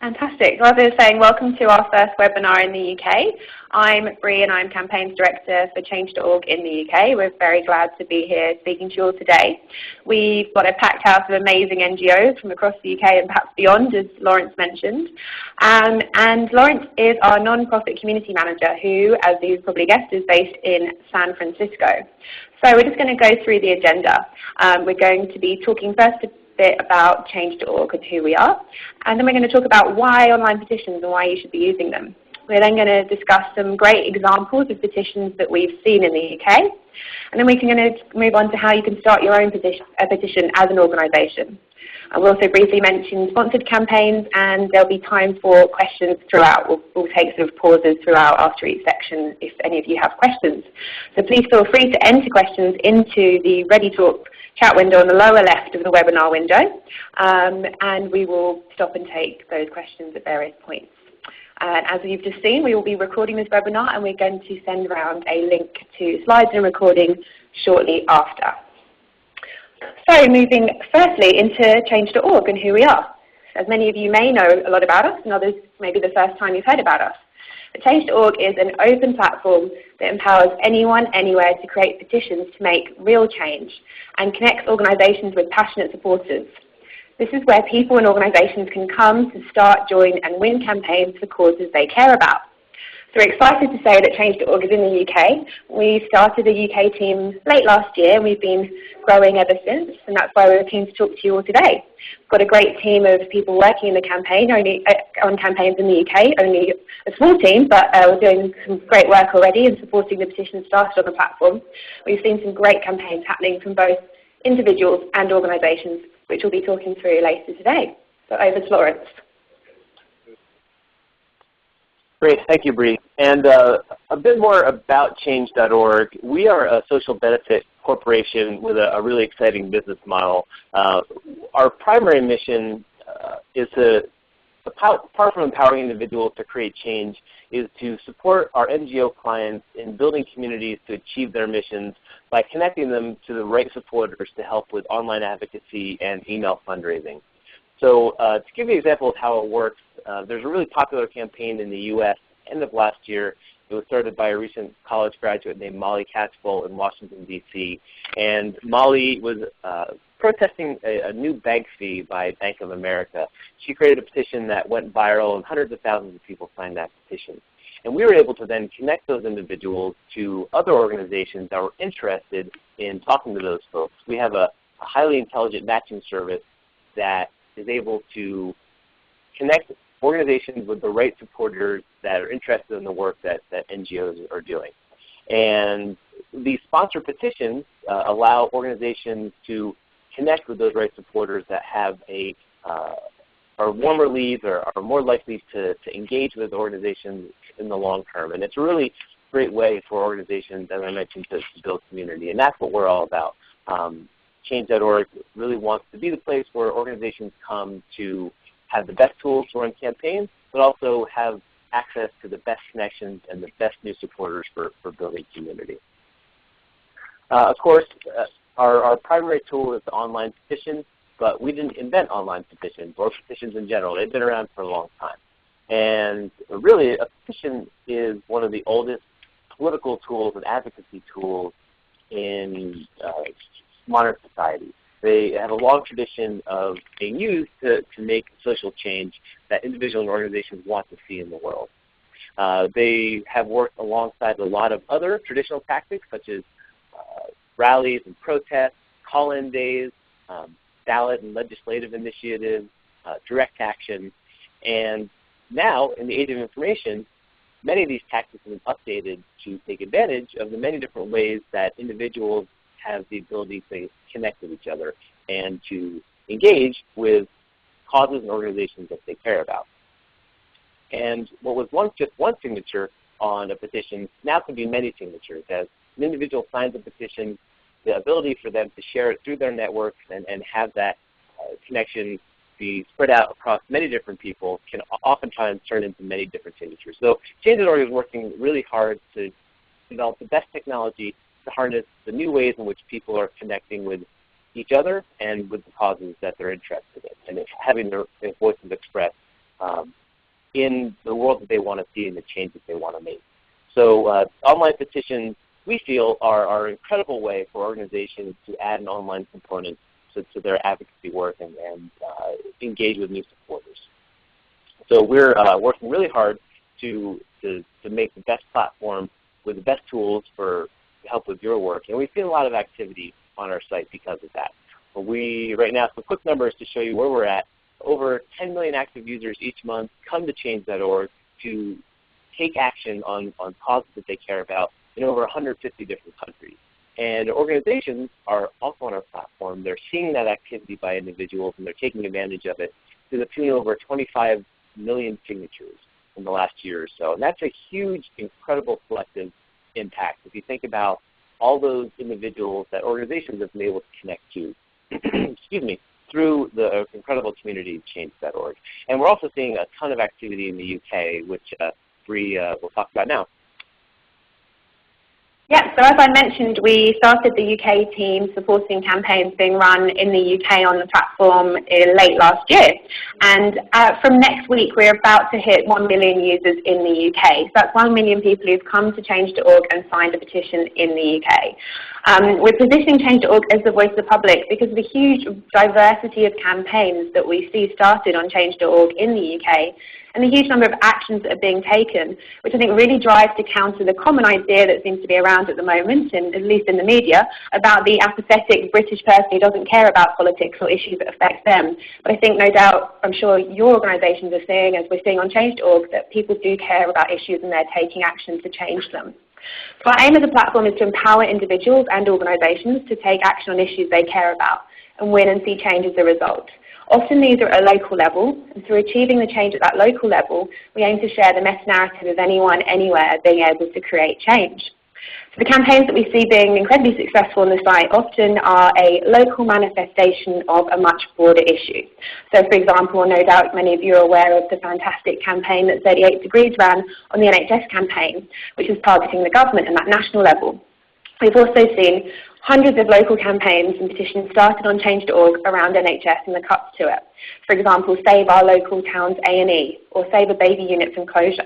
Fantastic. Well, as I was saying, welcome to our first webinar in the UK. I'm Bree and I'm Campaigns Director for Change.org in the UK. We're very glad to be here speaking to you all today. We've got a packed house of amazing NGOs from across the UK and perhaps beyond, as Lawrence mentioned. And Lawrence is our non-profit community manager who, as you've probably guessed, is based in San Francisco. So we're just going to go through the agenda. We're going to be talking first bit about Change.org and who we are, and then we're going to talk about why online petitions and why you should be using them. We're then going to discuss some great examples of petitions that we've seen in the UK, and then we're going to move on to how you can start your own petition as an organisation. We'll also briefly mention sponsored campaigns, and there'll be time for questions throughout. We'll take sort of pauses throughout after each section if any of you have questions. So please feel free to enter questions into the Ready Talk chat window on the lower left of the webinar window, and we will stop and take those questions at various points. As you've just seen, we will be recording this webinar, and we're going to send around a link to slides and recording shortly after. So moving firstly into Change.org and who we are. As many of you may know a lot about us, and others maybe the first time you've heard about us. But Change.org is an open platform that empowers anyone, anywhere to create petitions to make real change and connects organisations with passionate supporters. This is where people and organisations can come to start, join and win campaigns for causes they care about. So we're excited to say that Change.org is in the UK. We started a UK team late last year and we've been growing ever since, and that's why we're keen to talk to you all today. We've got a great team of people working in the campaign, on campaigns in the UK, only a small team, but we're doing some great work already and supporting the petitions started on the platform. We've seen some great campaigns happening from both individuals and organisations, which we'll be talking through later today. So over to Lawrence. Great, thank you, Bree. And a bit more about Change.org. We are a social benefit corporation with a really exciting business model. Our primary mission is to, apart from empowering individuals to create change, is to support our NGO clients in building communities to achieve their missions by connecting them to the right supporters to help with online advocacy and email fundraising. So to give you an example of how it works, there's a really popular campaign in the U.S. end of last year. It was started by a recent college graduate named Molly Catchpole in Washington, D.C. And Molly was protesting a new bank fee by Bank of America. She created a petition that went viral, and hundreds of thousands of people signed that petition. And we were able to then connect those individuals to other organizations that were interested in talking to those folks. We have a highly intelligent matching service that is able to connect organizations with the right supporters that are interested in the work that NGOs are doing. And these sponsor petitions allow organizations to connect with those right supporters that have are warmer leads or are more likely to engage with organizations in the long term. And it's a really great way for organizations, as I mentioned, to build community. And that's what we're all about. Change.org really wants to be the place where organizations come to have the best tools to run campaigns, but also have access to the best connections and the best new supporters for building community. Of course, our primary tool is the online petition, but we didn't invent online petitions or petitions in general. They've been around for a long time. And really, a petition is one of the oldest political tools and advocacy tools in modern society. They have a long tradition of being used to make social change that individuals and organizations want to see in the world. They have worked alongside a lot of other traditional tactics, such as rallies and protests, call-in days, ballot and legislative initiatives, direct action. And now, in the age of information, many of these tactics have been updated to take advantage of the many different ways that individuals have the ability to connect with each other and to engage with causes and organizations that they care about. And what was once just one signature on a petition now can be many signatures. As an individual signs a petition, the ability for them to share it through their networks and have that connection be spread out across many different people can oftentimes turn into many different signatures. So Change.org is working really hard to develop the best technology to harness the new ways in which people are connecting with each other and with the causes that they're interested in, and having their voices expressed in the world that they want to see and the change that they want to make. So online petitions, we feel, are an incredible way for organizations to add an online component to their advocacy work and engage with new supporters. So we're working really hard to make the best platform with the best tools for help with your work. And we've seen a lot of activity on our site because of that. But right now, some quick numbers to show you where we're at. Over 10 million active users each month come to change.org to take action on causes that they care about in over 150 different countries. And organizations are also on our platform. They're seeing that activity by individuals, and they're taking advantage of it to the tune of over 25 million signatures in the last year or so. And that's a huge, incredible collective impact if you think about all those individuals that organizations have been able to connect to excuse me, through the incredible community of change.org. And we're also seeing a ton of activity in the UK, which Bree will talk about now. Yeah, so as I mentioned, we started the UK team supporting campaigns being run in the UK on the platform late last year. And from next week, we're about to hit 1 million users in the UK. So that's 1 million people who've come to change.org and signed a petition in the UK. We're positioning change.org as the voice of the public because of the huge diversity of campaigns that we see started on change.org in the UK, and the huge number of actions that are being taken, which I think really drives to counter the common idea that seems to be around at the moment, and at least in the media, about the apathetic British person who doesn't care about politics or issues that affect them. But I think, no doubt, I'm sure your organisations are seeing, as we're seeing on change.org, that people do care about issues and they're taking action to change them. So our aim as a platform is to empower individuals and organisations to take action on issues they care about and win and see change as a result. Often these are at a local level, and through achieving the change at that local level, we aim to share the meta-narrative of anyone, anywhere being able to create change. So the campaigns that we see being incredibly successful on the site often are a local manifestation of a much broader issue. So for example, no doubt many of you are aware of the fantastic campaign that 38 Degrees ran on the NHS campaign, which is targeting the government at that national level. We've also seen hundreds of local campaigns and petitions started on change.org around NHS and the cuts to it. For example, Save Our Local Town's A&E, or Save a Baby Unit from Closure.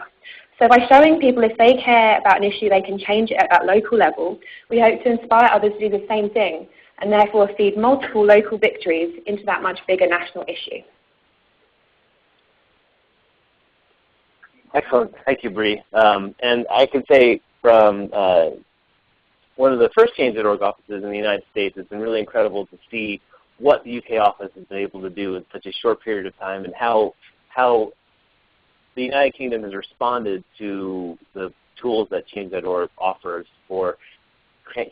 So by showing people if they care about an issue, they can change it at that local level, we hope to inspire others to do the same thing, and therefore feed multiple local victories into that much bigger national issue. Excellent. Thank you, Bree. And I can say from one of the first change.org offices in the United States, it's been really incredible to see what the UK office has been able to do in such a short period of time, and how the United Kingdom has responded to the tools that change.org offers for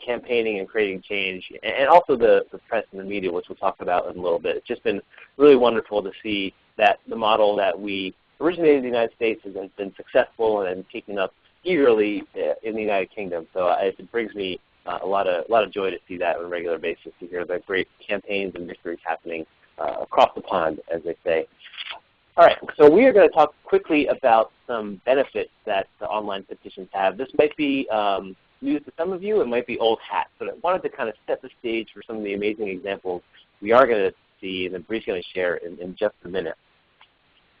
campaigning and creating change, and also the press and the media, which we'll talk about in a little bit. It's just been really wonderful to see that the model that we originated in the United States has been successful and taken up eagerly in the United Kingdom. So it brings me a lot of joy to see that on a regular basis, to hear the great campaigns and victories happening across the pond, as they say. All right, so we are going to talk quickly about some benefits that the online petitions have. This might be news to some of you, it might be old hat, but I wanted to kind of set the stage for some of the amazing examples we are going to see and that Bree's going to share in just a minute.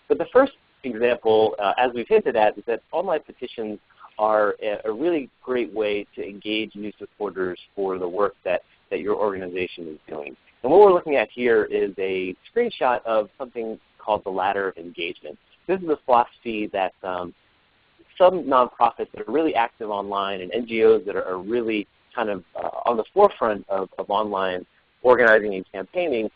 But the first example, as we've hinted at, is that online petitions are a really great way to engage new supporters for the work that your organization is doing. And what we're looking at here is a screenshot of something called the ladder of engagement. This is a philosophy that some nonprofits that are really active online and NGOs that are really kind of on the forefront of online organizing and campaigning,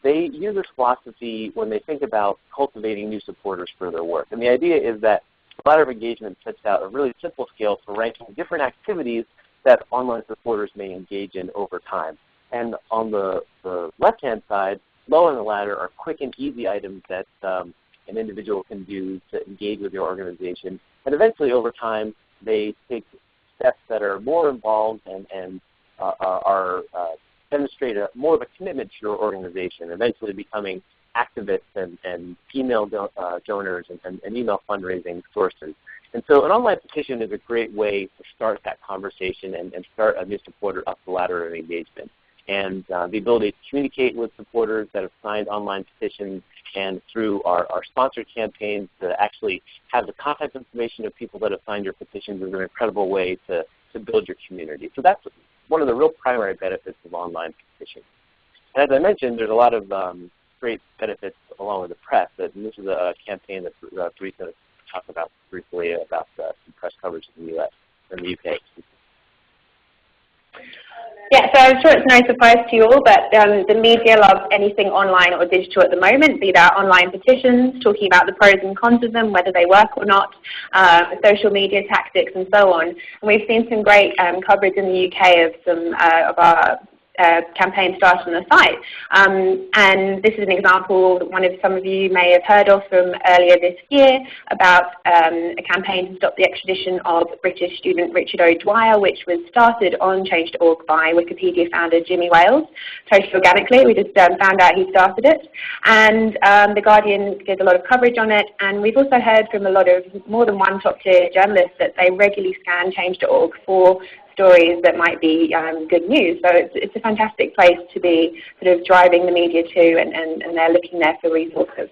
they use this philosophy when they think about cultivating new supporters for their work. And the idea is that the ladder of engagement sets out a really simple scale for ranking different activities that online supporters may engage in over time. And on the left-hand side, low on the ladder are quick and easy items that an individual can do to engage with your organization. And eventually, over time, they take steps that are more involved and demonstrate more of a commitment to your organization, eventually becoming activists and email donors and email fundraising sources. And so an online petition is a great way to start that conversation and start a new supporter up the ladder of engagement. And the ability to communicate with supporters that have signed online petitions and through our sponsored campaigns to actually have the contact information of people that have signed your petitions is an incredible way to build your community. So that's one of the real primary benefits of online petitions. And as I mentioned, there's a lot of great benefits along with the press. And this is a campaign that Bree's going to talk about briefly about some press coverage in the U.S. and the UK. Yeah, so I'm sure it's no surprise to you all, but the media loves anything online or digital at the moment, be that online petitions, talking about the pros and cons of them, whether they work or not, social media tactics, and so on. And we've seen some great coverage in the UK of some of our campaign started on the site. And this is an example that some of you may have heard of from earlier this year about a campaign to stop the extradition of British student Richard O'Dwyer, which was started on Change.org by Wikipedia founder Jimmy Wales, totally organically. We just found out he started it. And The Guardian did a lot of coverage on it, and we've also heard from more than one top-tier journalist that they regularly scan Change.org for stories that might be good news. So it's a fantastic place to be sort of driving the media to, and they're looking there for resources.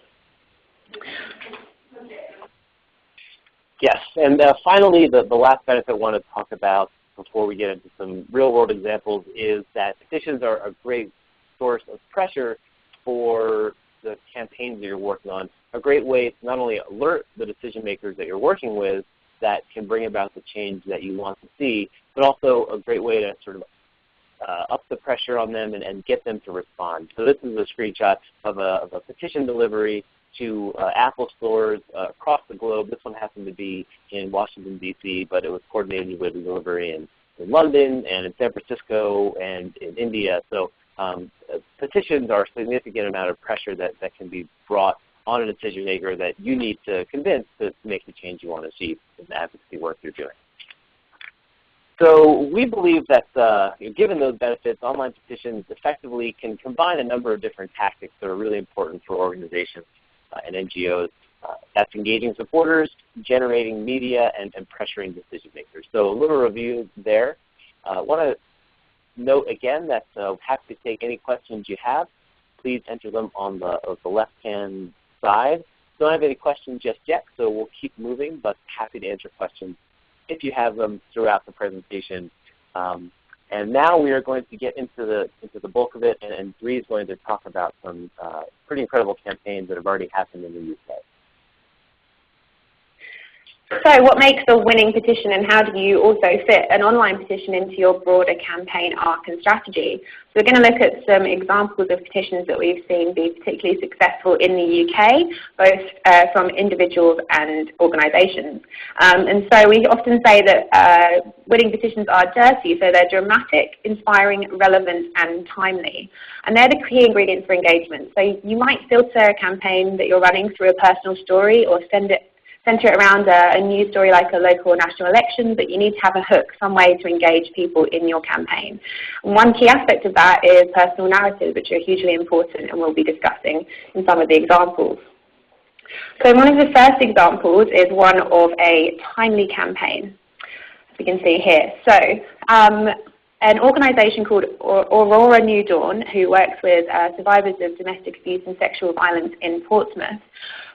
Yes, and finally, the last benefit I want to talk about before we get into some real-world examples is that petitions are a great source of pressure for the campaigns that you're working on, a great way to not only alert the decision makers that you're working with that can bring about the change that you want to see, but also a great way to sort of up the pressure on them and get them to respond. So this is a screenshot of a petition delivery to Apple stores across the globe. This one happened to be in Washington, D.C., but it was coordinated with a delivery in London and in San Francisco and in India. So petitions are a significant amount of pressure that can be brought on a decision maker that you need to convince to make the change you want to achieve in the advocacy work you're doing. So we believe that given those benefits, online petitions effectively can combine a number of different tactics that are really important for organizations and NGOs. That's engaging supporters, generating media, and pressuring decision makers. So a little review there. I want to note again that I'm happy to take any questions you have. Please enter them on the left-hand side. Don't have any questions just yet, so we'll keep moving, but happy to answer questions if you have them throughout the presentation. And now we are going to get into the bulk of it, and Bree is going to talk about some pretty incredible campaigns that have already happened in the UK. So what makes a winning petition, and how do you also fit an online petition into your broader campaign arc and strategy? So we're going to look at some examples of petitions that we've seen be particularly successful in the UK, both from individuals and organisations. And so we often say that winning petitions are dirty, so they're dramatic, inspiring, relevant, and timely. And they're the key ingredients for engagement. So you might filter a campaign that you're running through a personal story or center it around a news story like a local or national election, but you need to have a hook, some way to engage people in your campaign. And one key aspect of that is personal narratives, which are hugely important and we'll be discussing in some of the examples. So one of the first examples is one of a timely campaign, as we can see here. So an organisation called Aurora New Dawn, who works with survivors of domestic abuse and sexual violence in Portsmouth,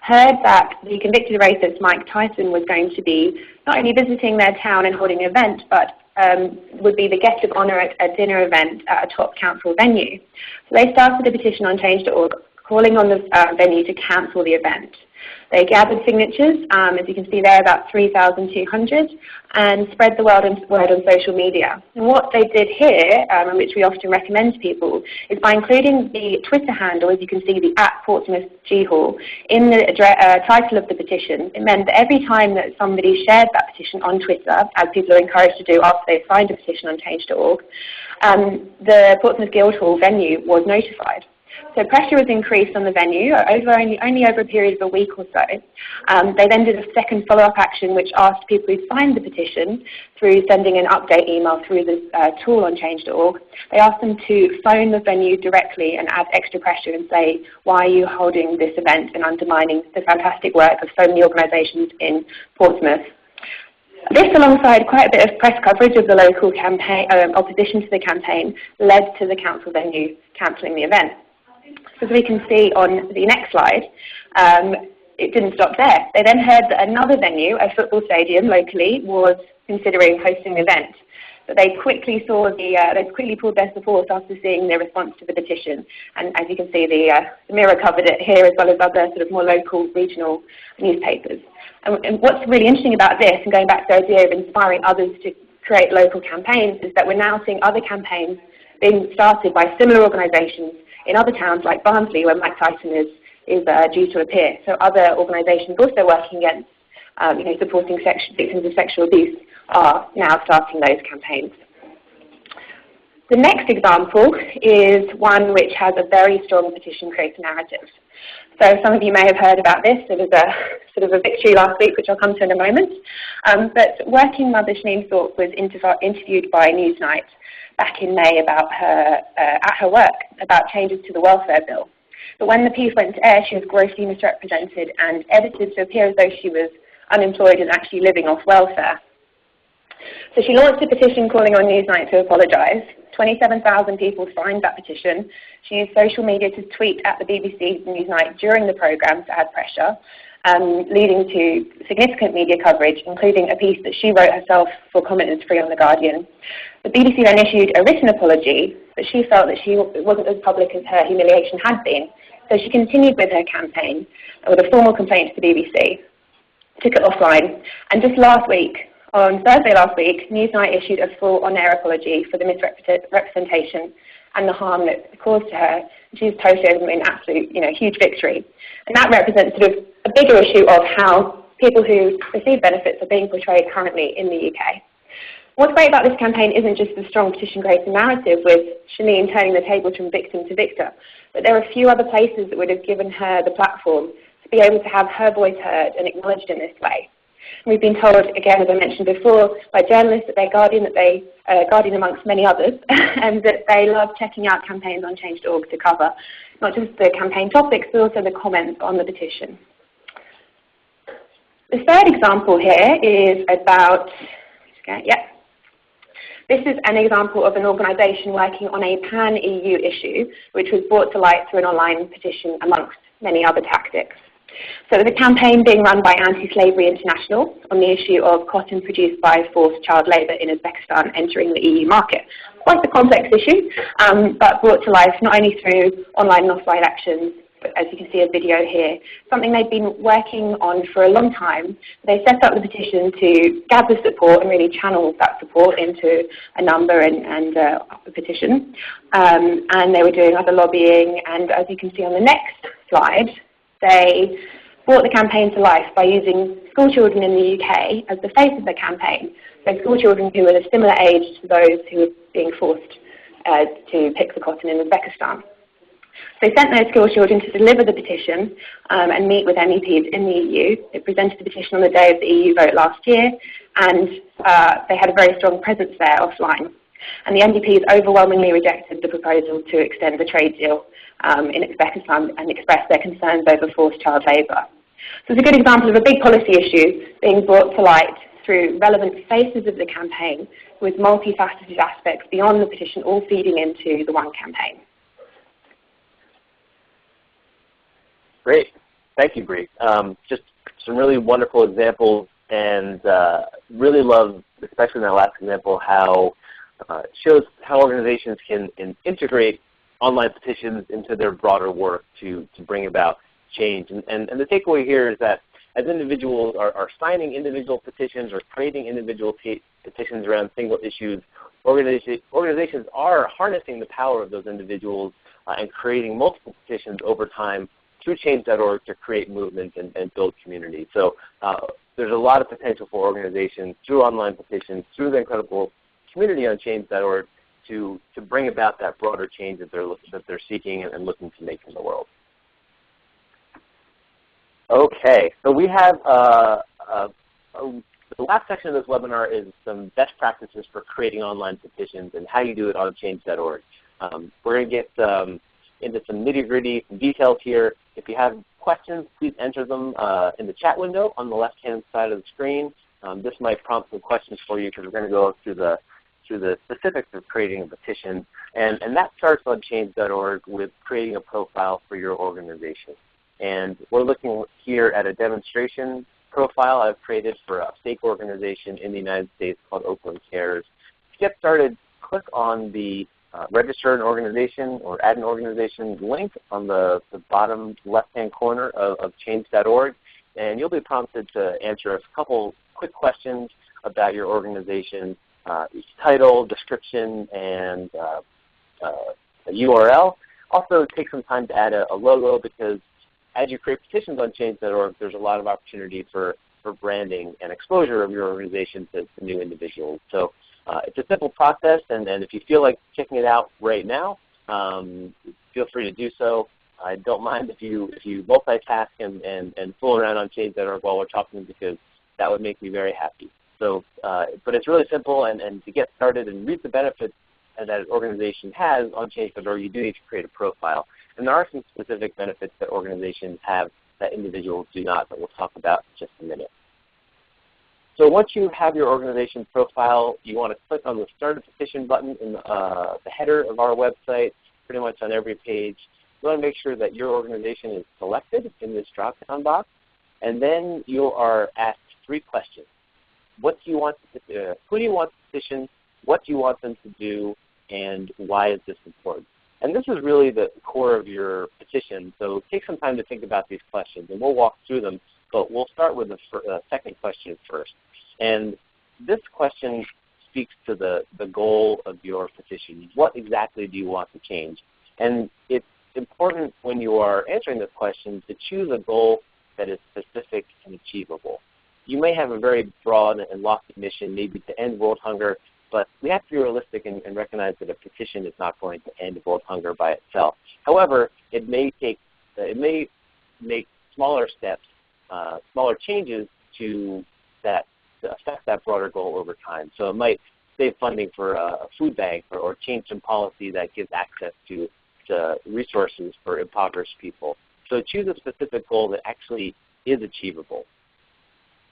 heard that the convicted racist Mike Tyson was going to be not only visiting their town and holding an event, but would be the guest of honour at a dinner event at a top council venue. So they started a petition on Change.org calling on the venue to cancel the event. They gathered signatures, as you can see there, about 3,200, and spread the word on social media. And what they did here, and which we often recommend to people, is by including the Twitter handle, as you can see, the @PortsmouthGHall, in the title of the petition. It meant that every time that somebody shared that petition on Twitter, as people are encouraged to do after they've signed a petition on Change.org, the Portsmouth Guildhall venue was notified. So pressure was increased on the venue only over a period of a week or so. They then did a second follow-up action which asked people who signed the petition through sending an update email through this tool on Change.org. They asked them to phone the venue directly and add extra pressure and say, why are you holding this event and undermining the fantastic work of so many organisations in Portsmouth? This, alongside quite a bit of press coverage of the local campaign, opposition to the campaign, led to the council venue cancelling the event. So as we can see on the next slide, it didn't stop there. They then heard that another venue, a football stadium locally, was considering hosting an event. But they quickly saw they quickly pulled their support after seeing the response to the petition. And as you can see, the Mirror covered it here, as well as other sort of more local, regional newspapers. And what's really interesting about this, and going back to the idea of inspiring others to create local campaigns, is that we're now seeing other campaigns being started by similar organisations in other towns like Barnsley, where Mike Tyson is due to appear. So other organisations also working against supporting victims of sexual abuse are now starting those campaigns. The next example is one which has a very strong petition creator narrative. So some of you may have heard about this. There was a sort of a victory last week, which I'll come to in a moment. But working mother Shaneen Thorpe was interviewed by Newsnight back in May about at her work about changes to the welfare bill. But when the piece went to air, she was grossly misrepresented and edited to appear as though she was unemployed and actually living off welfare. So she launched a petition calling on Newsnight to apologise. 27,000 people signed that petition. She used social media to tweet at the BBC Newsnight during the programme to add pressure, leading to significant media coverage, including a piece that she wrote herself for comment as free on The Guardian. The BBC then issued a written apology, but she felt that it wasn't as public as her humiliation had been. So she continued with her campaign with a formal complaint to the BBC, took it offline, and just last week, on Thursday last week, Newsnight issued a full on-air apology for the misrepresentation and the harm that caused to her. She's posted as an absolute, huge victory. And that represents sort of a bigger issue of how people who receive benefits are being portrayed currently in the UK. What's great about this campaign isn't just the strong petition creator narrative with Shaneen turning the tables from victim to victor, but there are a few other places that would have given her the platform to be able to have her voice heard and acknowledged in this way. We've been told, again, as I mentioned before, by journalists at their Guardian, Guardian amongst many others, and that they love checking out campaigns on change.org to cover not just the campaign topics, but also the comments on the petition. The third example here is about, this is an example of an organisation working on a pan-EU issue, which was brought to light through an online petition amongst many other tactics. So the campaign being run by Anti-Slavery International on the issue of cotton produced by forced child labour in Uzbekistan entering the EU market. Quite a complex issue, but brought to life not only through online and offline actions, but as you can see a video here, something they've been working on for a long time. They set up the petition to gather support and really channel that support into a number and a petition. And they were doing other lobbying, and as you can see on the next slide, they brought the campaign to life by using school children in the UK as the face of the campaign. So school children who were a similar age to those who were being forced to pick the cotton in Uzbekistan. They sent those school children to deliver the petition and meet with MEPs in the EU. They presented the petition on the day of the EU vote last year, and they had a very strong presence there offline. And the MEPs overwhelmingly rejected the proposal to extend the trade deal in Uzbekistan and expressed their concerns over forced child labour. So it's a good example of a big policy issue being brought to light through relevant faces of the campaign with multifaceted aspects beyond the petition all feeding into the one campaign. Great. Thank you, Bree. Just some really wonderful examples, and really love, especially in that last example, how it shows how organizations can integrate online petitions into their broader work to bring about change. And the takeaway here is that as individuals are signing individual petitions or creating individual petitions around single issues, organizations are harnessing the power of those individuals and creating multiple petitions over time through change.org to create movements and build community. So there's a lot of potential for organizations through online petitions, through the incredible community on change.org to bring about that broader change that they're seeking and looking to make in the world. Okay, so we have the last section of this webinar is some best practices for creating online petitions and how you do it on change.org. We're going to get into some nitty-gritty details here. If you have questions, please enter them in the chat window on the left-hand side of the screen. This might prompt some questions for you because we're going to go through the specifics of creating a petition. And that starts on change.org with creating a profile for your organization. And we're looking here at a demonstration profile I've created for a stake organization in the United States called Oakland Cares. To get started, click on the register an organization or add an organization link on the bottom left-hand corner of change.org, and you'll be prompted to answer a couple quick questions about your organization, title, description, and a URL. Also, take some time to add a logo, because as you create petitions on change.org, there's a lot of opportunity for branding and exposure of your organization to new individuals. So it's a simple process, and if you feel like checking it out right now, feel free to do so. I don't mind if you multitask and fool around on change.org while we're talking, because that would make me very happy. So, but it's really simple, and to get started and reap the benefits that an organization has on change.org, you do need to create a profile. And there are some specific benefits that organizations have that individuals do not, that we'll talk about in just a minute. So once you have your organization profile, you want to click on the Start a Petition button in the header of our website, pretty much on every page. You want to make sure that your organization is selected in this drop-down box, and then you are asked 3 questions. What do you want who do you want to petition? What do you want them to do? And why is this important? And this is really the core of your petition, so take some time to think about these questions, and we'll walk through them, but we'll start with the second question first. And this question speaks to the goal of your petition. What exactly do you want to change? And it's important when you are answering this question to choose a goal that is specific and achievable. You may have a very broad and lofty mission, maybe to end world hunger, but we have to be realistic and recognize that a petition is not going to end world hunger by itself. However, it may make smaller steps, smaller changes to affect that broader goal over time. So it might save funding for a food bank, or change some policy that gives access to resources for impoverished people. So choose a specific goal that actually is achievable.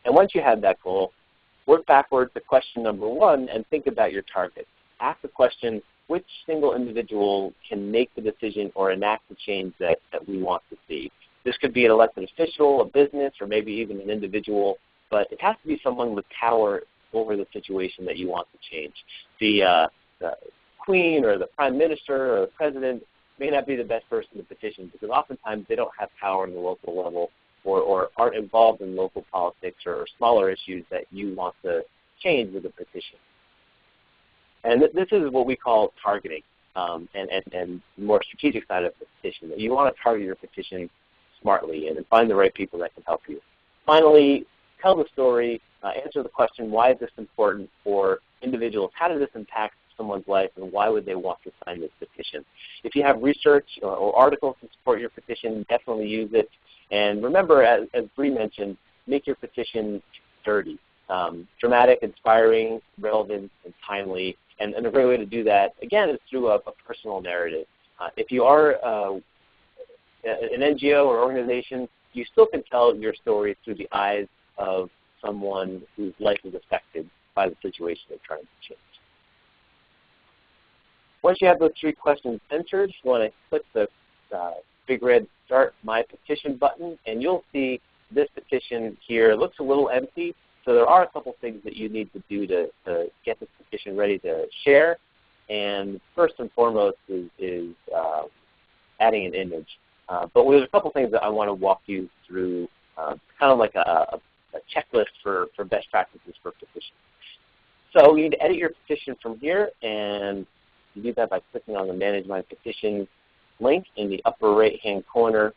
And once you have that goal, work backwards to question number 1 and think about your target. Ask the question, which single individual can make the decision or enact the change that we want to see? This could be an elected official, a business, or maybe even an individual, but it has to be someone with power over the situation that you want to change. The Queen or the Prime Minister or the President may not be the best person to petition, because oftentimes they don't have power on the local level, or aren't involved in local politics or smaller issues that you want to change with a petition. And this is what we call targeting, and the more strategic side of the petition. That you want to target your petition smartly and find the right people that can help you. Finally, tell the story, answer the question, why is this important for individuals? How does this impact someone's life, and why would they want to sign this petition? If you have research or articles to support your petition, definitely use it. And remember, as Bree mentioned, make your petition sturdy, dramatic, inspiring, relevant, and timely. And a great way to do that, again, is through a personal narrative. If you are an NGO or organization, you still can tell your story through the eyes of someone whose life is affected by the situation they're trying to change. Once you have those 3 questions entered, you want to click the big red Start My Petition button, and you'll see this petition here. It looks a little empty, so there are a couple things that you need to do to get this petition ready to share. And first and foremost is adding an image. But there's a couple things that I want to walk you through, kind of like a checklist for best practices for petitions. So you need to edit your petition from here, and you do that by clicking on the Manage My Petition link in the upper right-hand corner.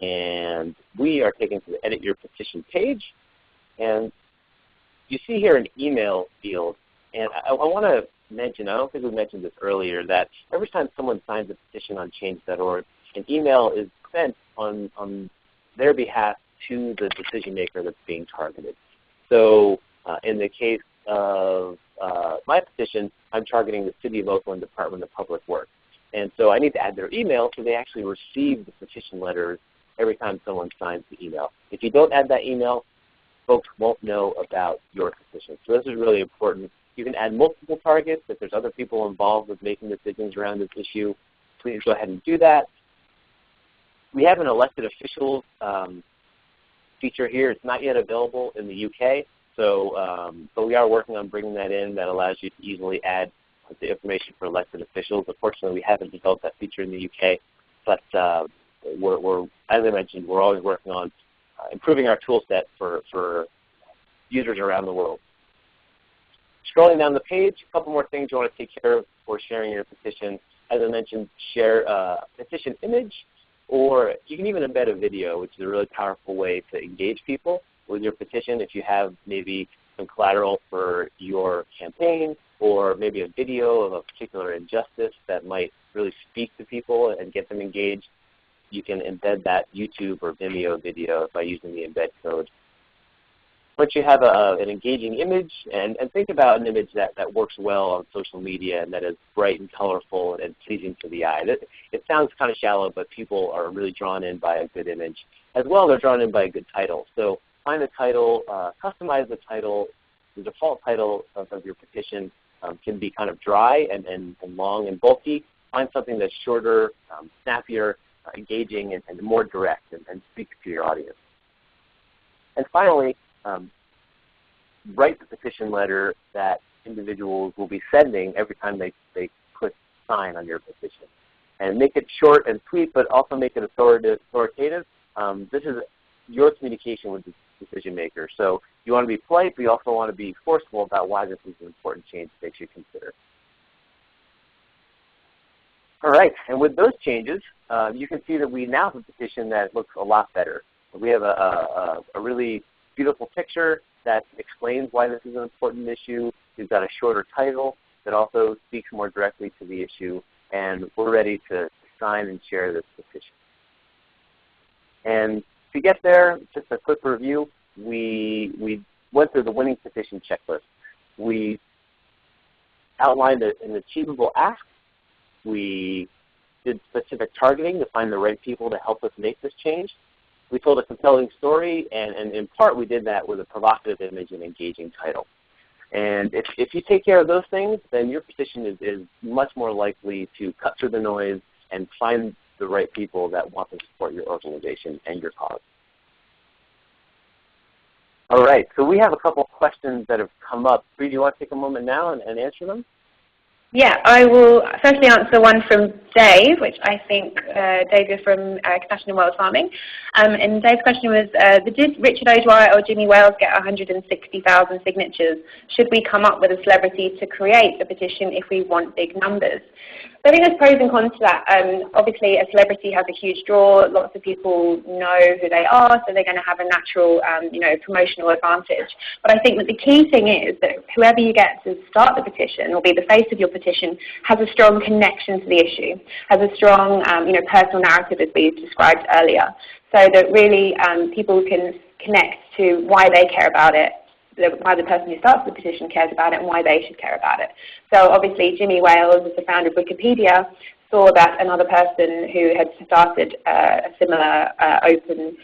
And we are taken to the Edit Your Petition page. And you see here an email field. And I want to mention, I don't think we mentioned this earlier, that every time someone signs a petition on change.org, an email is sent on their behalf to the decision maker that's being targeted. So in the case of my petition, I'm targeting the City of Oakland Department of Public Works. And so I need to add their email so they actually receive the petition letters every time someone signs the email. If you don't add that email, folks won't know about your petition. So this is really important You can add multiple targets. If there's other people involved with making decisions around this issue, please go ahead and do that. We have an elected officials feature here. It's not yet available in the UK, but we are working on bringing that in. That allows you to easily add the information for elected officials. Unfortunately, we haven't developed that feature in the UK, but we're, as I mentioned, we're always working on improving our tool set for users around the world. Scrolling down the page, a couple more things you want to take care of before sharing your petition. As I mentioned, share a petition image, or you can even embed a video, which is a really powerful way to engage people with your petition. If you have maybe some collateral for your campaign, or maybe a video of a particular injustice that might really speak to people and get them engaged, you can embed that YouTube or Vimeo video by using the embed code. Once you have an engaging image, and think about an image that works well on social media and that is bright and colorful and pleasing to the eye. It sounds kind of shallow, but people are really drawn in by a good image. As well, they're drawn in by a good title. So find a title, customize the title. The default title of your petition can be kind of dry and long and bulky. Find something that's shorter, snappier, engaging, and more direct and speaks to your audience. And finally, write the petition letter that individuals will be sending every time they click sign on your petition. And make it short and sweet, but also make it authoritative. This is your communication with the decision maker. So you want to be polite, but you also want to be forceful about why this is an important change they should consider. All right, and with those changes, you can see that we now have a petition that looks a lot better. We have a really beautiful picture that explains why this is an important issue. We've got a shorter title that also speaks more directly to the issue, and we're ready to sign and share this petition. And to get there, just a quick review, we went through the winning petition checklist. We outlined an achievable ask. We did specific targeting to find the right people to help us make this change. We told a compelling story, and in part we did that with a provocative image and engaging title. And if you take care of those things, then your petition is much more likely to cut through the noise and find the right people that want to support your organization and your cause. All right, so we have a couple questions that have come up. Bree, do you want to take a moment now and answer them? Yeah, I will firstly answer one from Dave, which I think Dave is from Compassion in World Farming. And Dave's question was, did Richard O'Dwyer or Jimmy Wales get 160,000 signatures? Should we come up with a celebrity to create a petition if we want big numbers? So I think there's pros and cons to that. Obviously, a celebrity has a huge draw. Lots of people know who they are, so they're going to have a natural, promotional advantage. But I think that the key thing is that whoever you get to start the petition or be the face of your petition has a strong connection to the issue, has a strong, personal narrative as we described earlier, so that really people can connect to why they care about it, why the person who starts the petition cares about it, and why they should care about it. So obviously Jimmy Wales, as the founder of Wikipedia, saw that another person who had started a similar open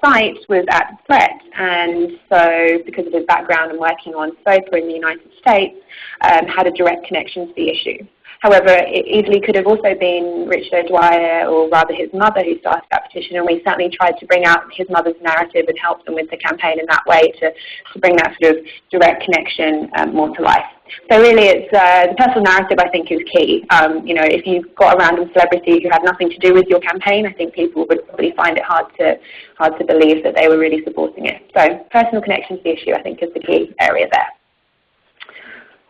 site was at threat, and so because of his background and working on SOPA in the United States, had a direct connection to the issue. However, it easily could have also been Richard O'Dwyer, or rather his mother, who started that petition, and we certainly tried to bring out his mother's narrative and help them with the campaign in that way to bring that sort of direct connection more to life. So really it's the personal narrative, I think, is key. If you've got a random celebrity who had nothing to do with your campaign, I think people would probably find it hard to believe that they were really supporting it. So personal connection to the issue, I think, is the key area there.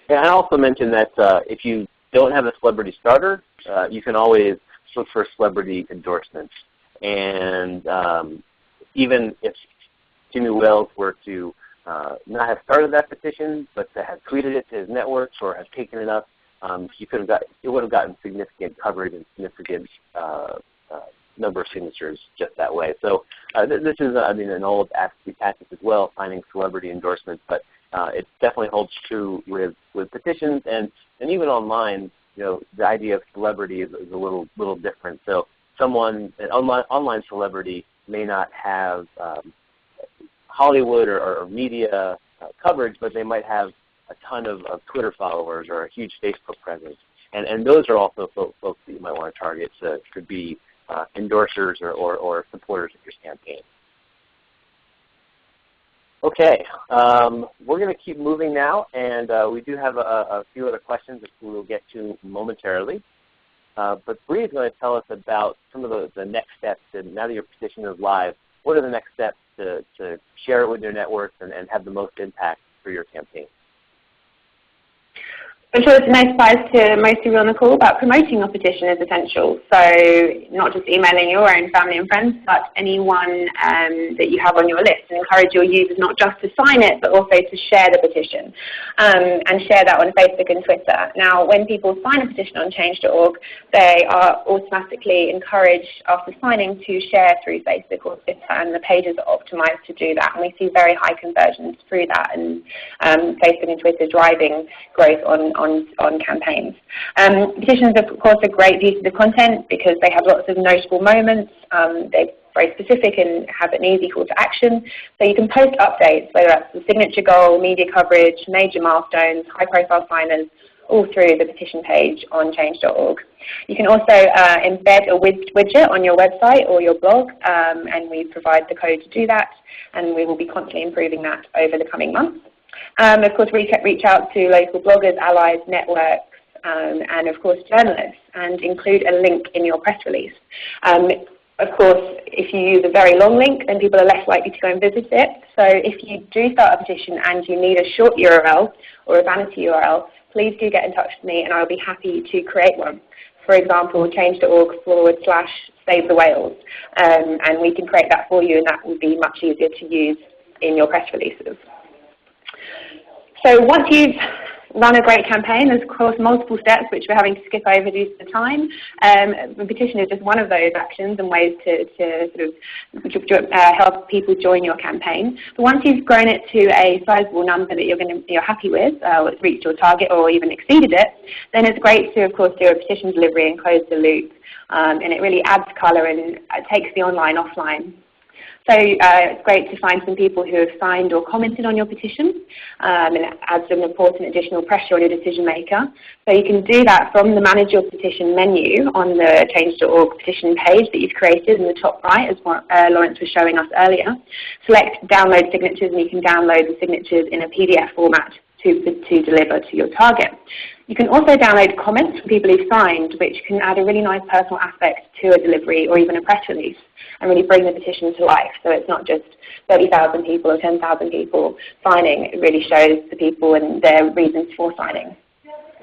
Yeah, I also mentioned that if you don't have a celebrity starter, you can always look for celebrity endorsements. And even if Jimmy Wales were to not have started that petition, but to have tweeted it to his networks or have taken it up, it would have gotten significant coverage and significant number of signatures just that way. So this is, an old advocacy tactic as well, finding celebrity endorsements, but it definitely holds true with petitions, and even online. The idea of celebrity is a little different. So an online celebrity may not have Hollywood or media coverage, but they might have ton of Twitter followers or a huge Facebook presence. And those are also folks that you might want to target to be endorsers or supporters of your campaign. Okay, we're going to keep moving now, and we do have a few other questions that we will get to momentarily. But Bree is going to tell us about some of the next steps, and now that your petition is live, what are the next steps to share it with your networks and have the most impact for your campaign? I'm sure it's no surprise to most people on the call, but promoting your petition is essential. So not just emailing your own family and friends, but anyone that you have on your list, and encourage your users not just to sign it, but also to share the petition and share that on Facebook and Twitter. Now, when people sign a petition on change.org, they are automatically encouraged after signing to share through Facebook or Twitter, and the pages are optimized to do that. And we see very high conversions through that, and Facebook and Twitter driving growth on campaigns. Petitions, of course, are great use of the content because they have lots of notable moments. They're very specific and have an easy call to action. So you can post updates, whether that's the signature goal, media coverage, major milestones, high-profile signers, all through the petition page on change.org. You can also embed a widget on your website or your blog, and we provide the code to do that, and we will be constantly improving that over the coming months. Of course, reach out to local bloggers, allies, networks, and of course journalists, and include a link in your press release. Of course, if you use a very long link, then people are less likely to go and visit it. So if you do start a petition and you need a short URL or a vanity URL, please do get in touch with me and I'll be happy to create one. For example, change.org/save the whales, and we can create that for you, and that will be much easier to use in your press releases. So once you've run a great campaign, there's of course multiple steps which we're having to skip over due to the time. The petition is just one of those actions and ways to sort of help people join your campaign. But once you've grown it to a sizable number that you're happy with, reached your target or even exceeded it, then it's great to of course do a petition delivery and close the loop. And it really adds colour and takes the online offline. So it's great to find some people who have signed or commented on your petition, and it adds some important additional pressure on your decision maker. So you can do that from the Manage Your Petition menu on the change.org petition page that you've created in the top right, as Lawrence was showing us earlier. Select Download Signatures, and you can download the signatures in a PDF format to deliver to your target. You can also download comments from people who've signed, which can add a really nice personal aspect to a delivery or even a press release, and really bring the petition to life. So it's not just 30,000 people or 10,000 people signing. It really shows the people and their reasons for signing.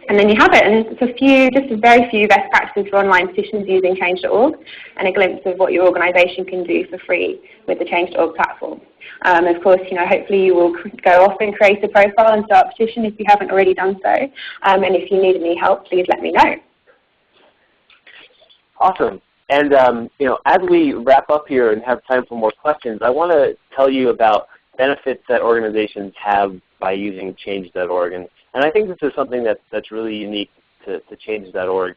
And then you have it, and it's just a very few best practices for online petitions using change.org, and a glimpse of what your organisation can do for free with the change.org platform. Of course, hopefully you will go off and create a profile and start a petition if you haven't already done so. And if you need any help, please let me know. Awesome. And as we wrap up here and have time for more questions, I want to tell you about benefits that organizations have by using change.org. And I think this is something that's really unique to change.org.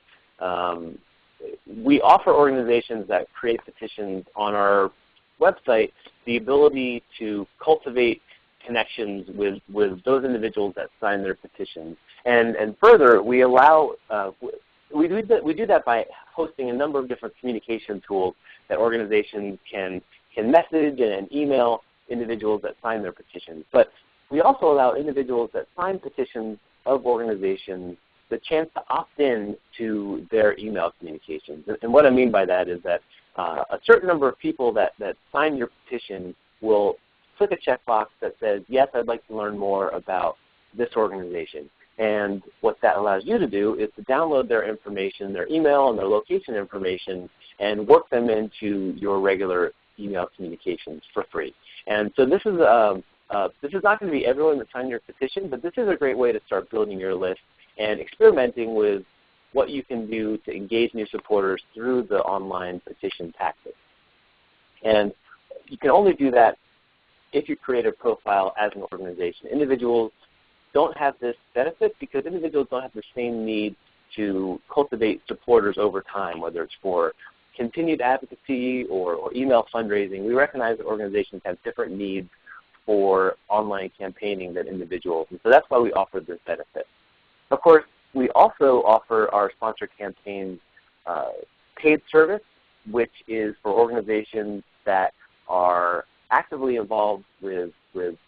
We offer organizations that create petitions on our website the ability to cultivate connections with those individuals that sign their petitions. And further, we allow we do that by hosting a number of different communication tools that organizations can message and email individuals that sign their petitions. But we also allow individuals that sign petitions of organizations the chance to opt in to their email communications. And what I mean by that is that a certain number of people that sign your petition will click a checkbox that says, yes, I'd like to learn more about this organization. And what that allows you to do is to download their information, their email and their location information, and work them into your regular email communications for free. And so this is not going to be everyone that signed your petition, but this is a great way to start building your list and experimenting with what you can do to engage new supporters through the online petition tactics. And you can only do that if you create a profile as an organization. Individuals don't have this benefit because individuals don't have the same need to cultivate supporters over time, whether it's for continued advocacy or email fundraising. We recognize that organizations have different needs for online campaigning than individuals. And so that's why we offer this benefit. Of course, we also offer our sponsor campaigns paid service, which is for organizations that are actively involved with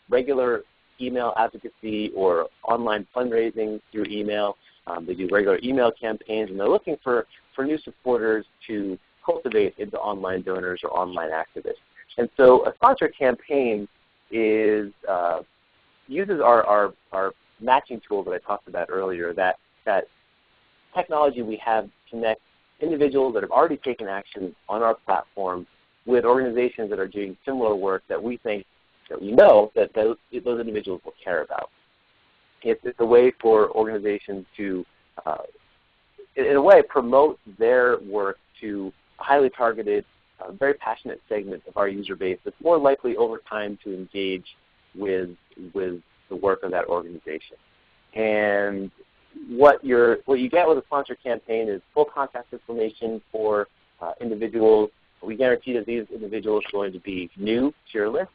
regular email advocacy or online fundraising through email. They do regular email campaigns, and they're looking for new supporters to cultivate into online donors or online activists. And so a sponsor campaign uses our matching tool that I talked about earlier, that technology we have to connect individuals that have already taken action on our platform with organizations that are doing similar work that we think, that we know that those individuals will care about. It's a way for organizations to, in a way, promote their work to a highly targeted, very passionate segment of our user base that's more likely over time to engage with the work of that organization. And what you get with a sponsor campaign is full contact information for individuals. We guarantee that these individuals are going to be new to your list,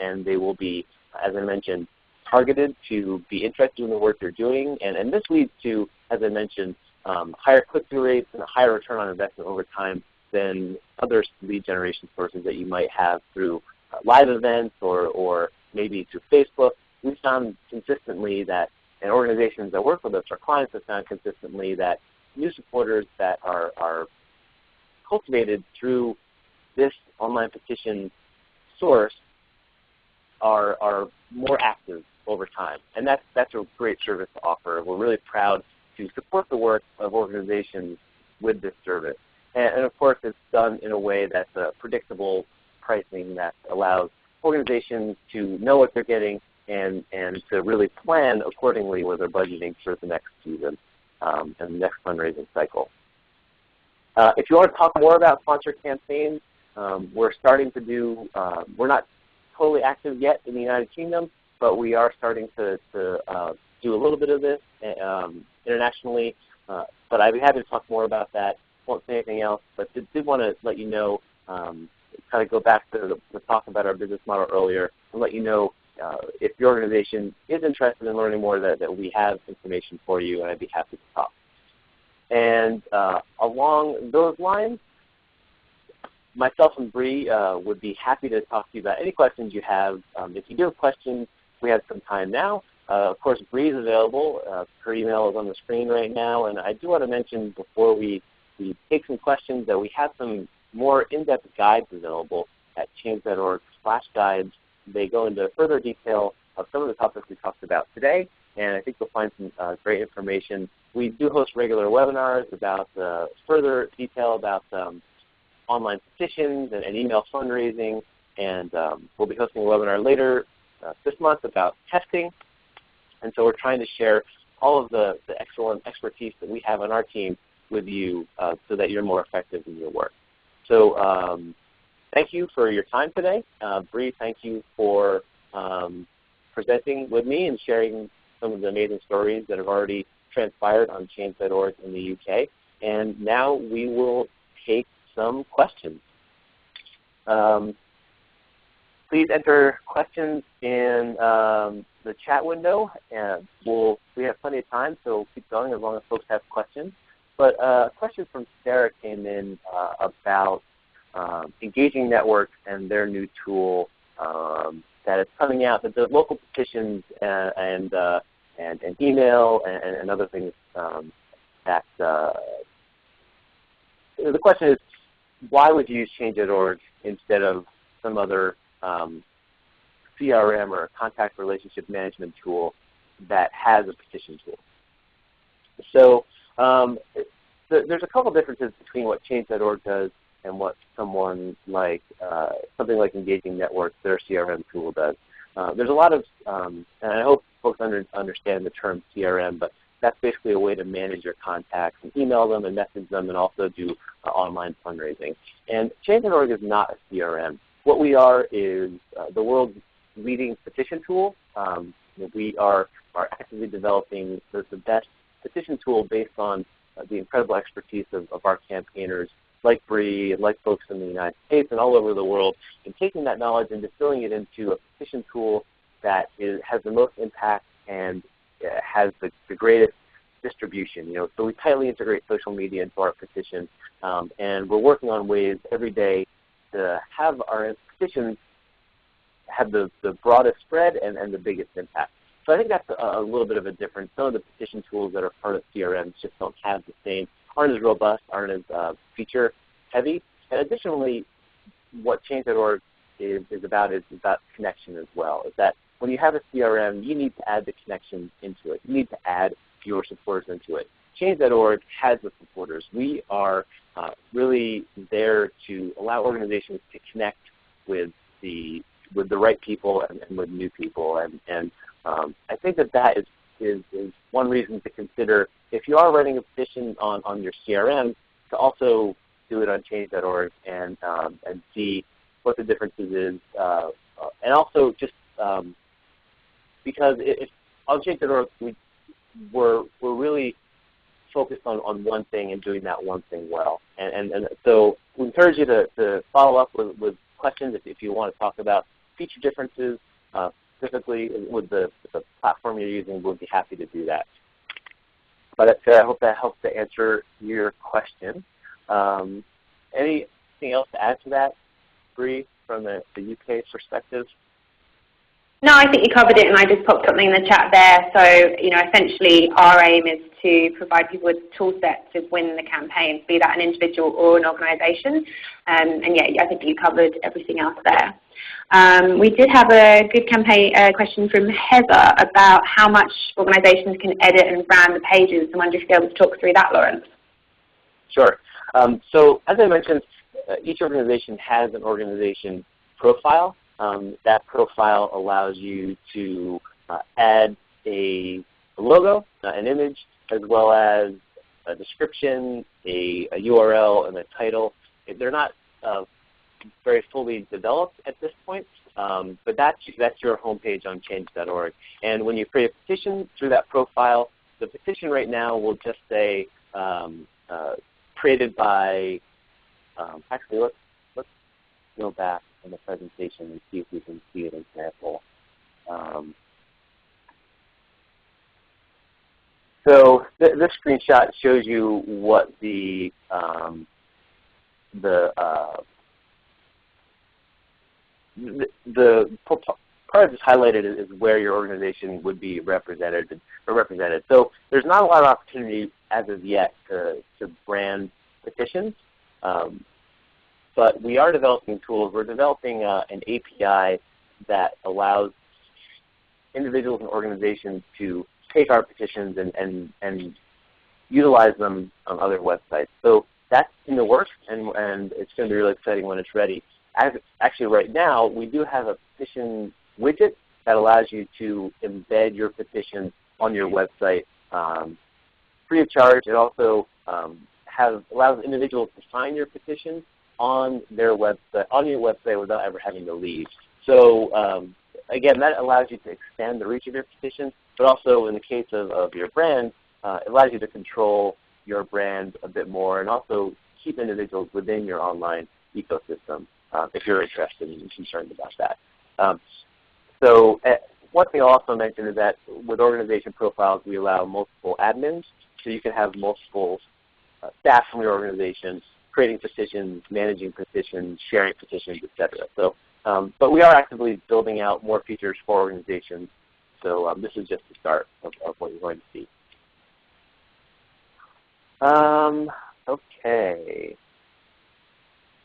and they will be, as I mentioned, targeted to be interested in the work they're doing. And this leads to, as I mentioned, higher click-through rates and a higher return on investment over time than other lead generation sources that you might have through live events or maybe through Facebook. We've found consistently that, and organizations that work with us, our clients have found consistently that new supporters that are cultivated through this online petition source are more active over time. And that's a great service to offer. We're really proud to support the work of organizations with this service. And of course, it's done in a way that's predictable pricing that allows organizations to know what they're getting and to really plan accordingly with their budgeting for the next season and the next fundraising cycle. If you want to talk more about sponsor campaigns, we're starting to do, we're not totally active yet in the United Kingdom, but we are starting to do a little bit of this internationally. But I'd be happy to talk more about that. Won't say anything else, but did want to let you know, kind of go back to the talk about our business model earlier, and let you know if your organization is interested in learning more that we have information for you, and I'd be happy to talk. And along those lines, myself and Bree would be happy to talk to you about any questions you have. If you do have questions, we have some time now. Of course, Bree is available. Her email is on the screen right now. And I do want to mention before we take some questions that we have some more in-depth guides available at change.org/guides. They go into further detail of some of the topics we talked about today, and I think you'll find some great information. We do host regular webinars about further detail about online petitions and email fundraising, and we'll be hosting a webinar later this month about testing. And so we're trying to share all of the excellent expertise that we have on our team with you so that you're more effective in your work. So thank you for your time today. Bree, thank you for presenting with me and sharing some of the amazing stories that have already transpired on change.org in the UK. And now we will take some questions. Please enter questions in the chat window, and we have plenty of time, so we'll keep going as long as folks have questions. But a question from Sarah came in about engaging networks and their new tool that is coming out, that the local petitions and email and other things that the question is, why would you use change.org instead of some other CRM or contact relationship management tool that has a petition tool? So there's a couple differences between what change.org does and what someone like something like Engaging Networks, their CRM tool, does. There's a lot of, and I hope folks understand the term CRM, but that's basically a way to manage your contacts and email them and message them and also do online fundraising. And change.org is not a CRM. What we are is the world's leading petition tool. We are actively developing the best petition tool based on the incredible expertise of our campaigners like Bree and like folks in the United States and all over the world, and taking that knowledge and distilling it into a petition tool that has the most impact and has the greatest distribution. So we tightly integrate social media into our petitions, and we're working on ways every day to have our petitions have the broadest spread and the biggest impact. So I think that's a little bit of a difference. Some of the petition tools that are part of CRMs just don't have the same, aren't as robust, aren't as feature heavy. And additionally, what Change.org is about connection as well. Is that when you have a CRM, you need to add the connection into it. You need to add your supporters into it. Change.org has the supporters. We are really there to allow organizations to connect with the right people and with new people. And I think that is one reason to consider, if you are writing a petition on your CRM, to also do it on Change.org and see what the differences is. And also just because if on Change.org we're really focused on one thing and doing that one thing well. And so we encourage you to follow up with questions if you want to talk about feature differences, specifically with the platform you're using. We'll be happy to do that. But I hope that helps to answer your question. Anything else to add to that, Bree, from the UK perspective? No, I think you covered it, and I just popped something in the chat there. So, essentially our aim is to provide people with tool sets to win the campaign, be that an individual or an organization. And yeah, I think you covered everything else there. We did have a good campaign question from Heather about how much organizations can edit and brand the pages. I wonder if you'd be able to talk through that, Lawrence. Sure. So as I mentioned, each organization has an organization profile. That profile allows you to add a logo, an image, as well as a description, a URL, and a title. They're not very fully developed at this point, but that's your homepage on Change.org. And when you create a petition through that profile, the petition right now will just say created by, actually let's go back in the presentation and see if we can see an example. So this screenshot shows you what the part that's highlighted is where your organization would be represented. So there's not a lot of opportunity as of yet to brand petitions. But we are developing tools. We're developing an API that allows individuals and organizations to take our petitions and utilize them on other websites. So that's in the works, and it's going to be really exciting when it's ready. Actually, right now, we do have a petition widget that allows you to embed your petition on your website free of charge. It also allows individuals to sign your petition on their website, on your website, without ever having to leave. So again, that allows you to extend the reach of your petition, but also in the case of your brand, it allows you to control your brand a bit more and also keep individuals within your online ecosystem if you're interested and concerned about that. So one thing I'll also mention is that with organization profiles, we allow multiple admins, so you can have multiple staff from your organization creating petitions, managing petitions, sharing petitions, etc. So, but we are actively building out more features for organizations. So this is just the start of what you're going to see. Okay.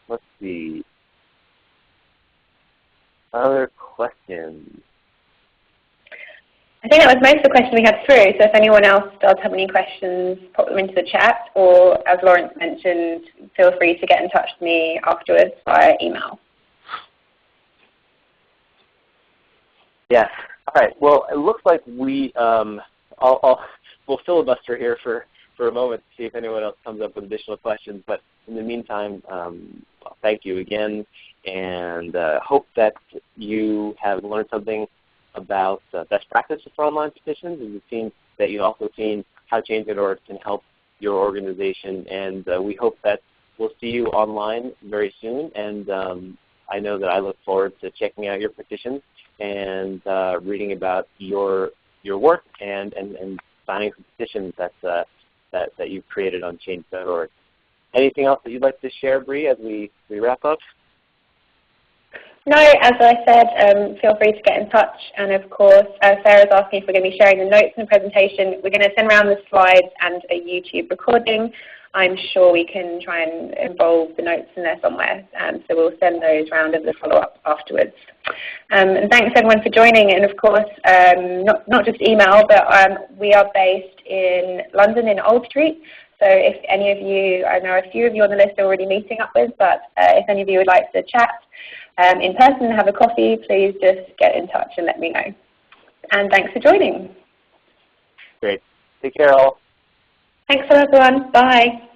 Let's see. Other questions? I think that was most of the questions we had through, so if anyone else does have any questions, pop them into the chat, or as Lawrence mentioned, feel free to get in touch with me afterwards via email. Yeah. All right. Well, it looks like we'll filibuster here for a moment to see if anyone else comes up with additional questions. But in the meantime, thank you again, and hope that you have learned something about best practices for online petitions, and you've also seen how Change.org can help your organization. And we hope that we'll see you online very soon, and I know that I look forward to checking out your petitions and reading about your work and signing some petitions that you've created on change.org. Anything else that you'd like to share, Bree, as we wrap up? No, as I said, feel free to get in touch. And of course, Sarah's asking if we're going to be sharing the notes in the presentation. We're going to send around the slides and a YouTube recording. I'm sure we can try and involve the notes in there somewhere. So we'll send those round as a follow-up afterwards. And thanks everyone for joining. And of course, not just email, but we are based in London in Old Street. So if any of you, I know a few of you on the list are already meeting up with, but if any of you would like to chat in person and have a coffee, please just get in touch and let me know. And thanks for joining. Great. Take care all. Thanks everyone. Bye.